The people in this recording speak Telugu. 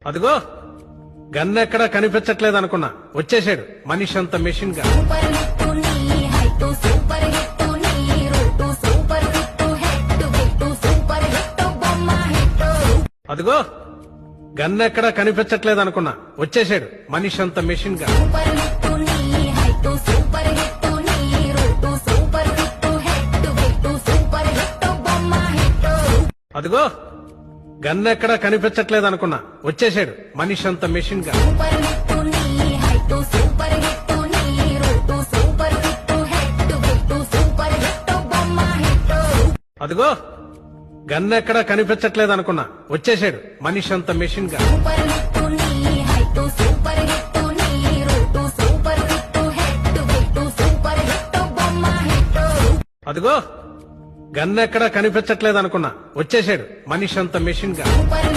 అదిగో గన్ ఎక్కడా కనిపించట్లేదు అనుకున్నా, వచ్చేసాడు మనిషి అంత మెషిన్ గా. సూపర్ హిట్ నీ హైట్ సూపర్ హిట్ నీ రూట్ సూపర్ హిట్ హెడ్ గిట్టు సూపర్ హిట్ బొమ్మ హిట్. అదిగో గన్ ఎక్కడా కనిపించట్లేదు అనుకున్నా, వచ్చేసాడు మనిషి అంత మెషిన్ గా. సూపర్ హిట్ నీ హైట్ సూపర్ హిట్ నీ రూట్ సూపర్ హిట్ హెడ్ గిట్టు సూపర్ హిట్ బొమ్మ హిట్. అదిగో గన్ ఎక్కడా కనిపించట్లేదు అనుకున్నా, వచ్చేసాడు మనిషి అంత మెషిన్ గా. సూపర్ హిట్ నీ హైట్ సూపర్ హిట్ నీ రూట్ సూపర్ హిట్ హెడ్ గిట్టు సూపర్ హిట్ బొమ్మ హిట్. అదిగో గన్ ఎక్కడా కనిపించట్లేదు అనుకున్నా, వచ్చేసాడు మనిషి అంత మెషిన్ గా. సూపర్ హిట్ నీ హైట్ సూపర్ హిట్ నీ రూట్ సూపర్ హిట్ హెడ్ గిట్టు సూపర్ హిట్ బొమ్మ హిట్. అదిగో గన్ ఎక్కడా కనిపించట్లేదు అనుకున్నా, వచ్చేసాడు మనిషి అంత మెషిన్ గా. సూపర్